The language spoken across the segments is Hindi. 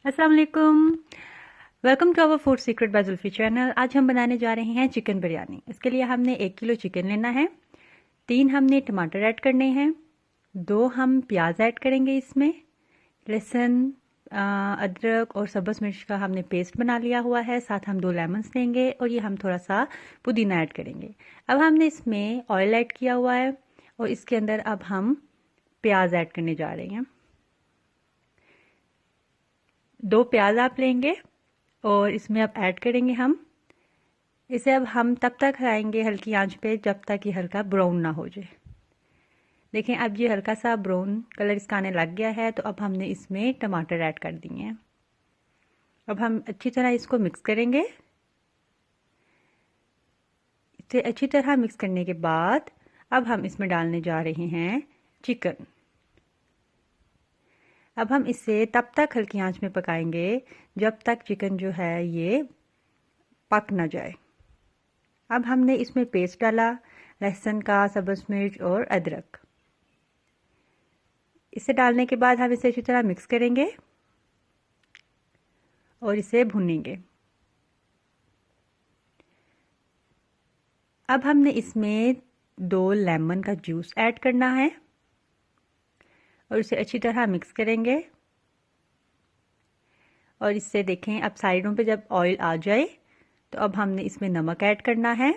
अस्सलाम वालेकुम। Welcome to our food secret by Zulfi channel. आज हम बनाने जा रहे हैं चिकन बिरयानी। इसके लिए हमने 1 किलो चिकन लेना है, 3 हमने टमाटर ऐड करने हैं, 2 हम प्याज ऐड करेंगे, इसमें लहसुन, अदरक और सब्ज़ मिर्च का हमने पेस्ट बना लिया हुआ है, साथ हम 2 लेमन्स लेंगे और ये हम थोड़ा सा पुदीना ऐड करेंगे। अब हमने इसमें ऑयल ऐड किया हुआ है और इसके अंदर अब हम प्याज ऐड करने जा रहे हैं। 2 प्याज आप लेंगे और इसमें अब ऐड करेंगे हम इसे। अब हम तब तक खाएंगे हल्की आंच पे जब तक ये हल्का ब्राउन ना हो जाए। देखें अब ये हल्का सा ब्राउन कलर इसका आने लग गया है, तो अब हमने इसमें टमाटर ऐड कर दिए हैं। अब हम अच्छी तरह इसको मिक्स करेंगे। इसे अच्छी तरह मिक्स करने के बाद अब हम इसमें डालने जा रहे हैं चिकन। अब हम इसे तब तक हल्की आंच में पकाएंगे जब तक चिकन जो है ये पक ना जाए। अब हमने इसमें पेस्ट डाला लहसुन का, सब्ज़ मिर्च और अदरक। इसे डालने के बाद हम इसे अच्छी तरह मिक्स करेंगे और इसे भूनेंगे। अब हमने इसमें 2 लेमन का जूस ऐड करना है और इसे अच्छी तरह मिक्स करेंगे। और इससे देखें अब साइडों पे जब ऑयल आ जाए तो अब हमने इसमें नमक ऐड करना है।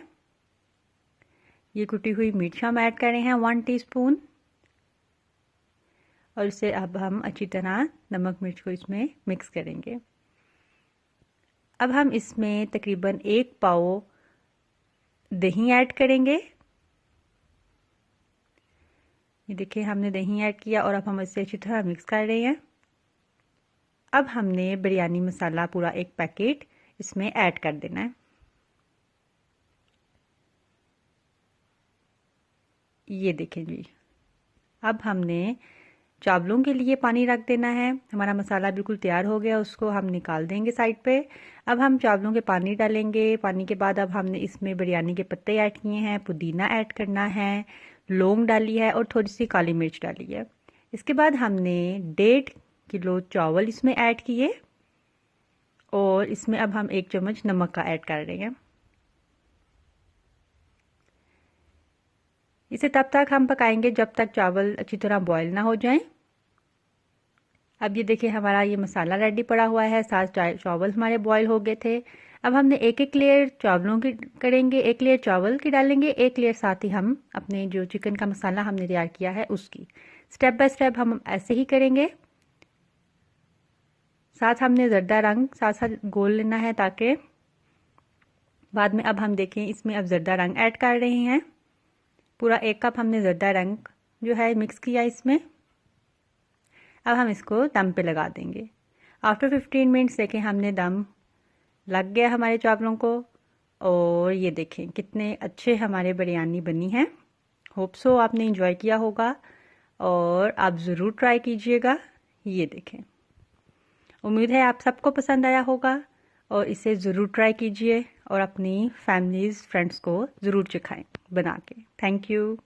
ये कुटी हुई मिर्च हम ऐड कर रहे हैं 1 टीस्पून और इसे अब हम अच्छी तरह नमक मिर्च को इसमें मिक्स करेंगे। अब हम इसमें तकरीबन 1 पाव दही ऐड करेंगे। ये देखिए हमने दही ऐड किया और अब हम इसे अच्छी तरह मिक्स कर रहे हैं। अब हमने बिरयानी मसाला पूरा 1 पैकेट इसमें ऐड कर देना है। ये देखें जी, अब हमने चावलों के लिए पानी रख देना है। हमारा मसाला बिल्कुल तैयार हो गया, उसको हम निकाल देंगे साइड पे। अब हम चावलों के पानी डालेंगे। पानी के बाद अब हमने इसमें बिरयानी के पत्ते ऐड किए हैं, पुदीना ऐड करना है, लौंग डाली है और थोड़ी सी काली मिर्च डाली है। इसके बाद हमने 1.5 किलो चावल इसमें ऐड किए और इसमें अब हम 1 चम्मच नमक का ऐड कर रहे हैं। इसे तब तक हम पकाएंगे जब तक चावल अच्छी तरह बॉयल ना हो जाएं। अब ये देखिए हमारा ये मसाला रेडी पड़ा हुआ है, साथ चावल हमारे बॉयल हो गए थे। अब हमने एक लेयर चावलों की करेंगे, 1 लेयर चावल की डालेंगे, 1 लेयर साथ ही हम अपने जो चिकन का मसाला हमने तैयार किया है उसकी। स्टेप बाय स्टेप हम ऐसे ही करेंगे। साथ हमने जर्दा रंग साथ साथ गोल लेना है ताकि बाद में अब हम देखें इसमें अब जर्दा रंग ऐड कर रहे हैं। पूरा 1 कप हमने जर्दा रंग जो है मिक्स किया इसमें। अब हम इसको दम पे लगा देंगे। आफ्टर 15 मिनट्स देखें हमने दम लग गया हमारे चावलों को और ये देखें कितने अच्छे हमारे बिरयानी बनी है। होप सो आपने इंजॉय किया होगा और आप ज़रूर ट्राई कीजिएगा। ये देखें, उम्मीद है आप सबको पसंद आया होगा और इसे ज़रूर ट्राई कीजिए और अपनी फैमिलीज़ फ्रेंड्स को ज़रूर चखाएं बना के। Thank you.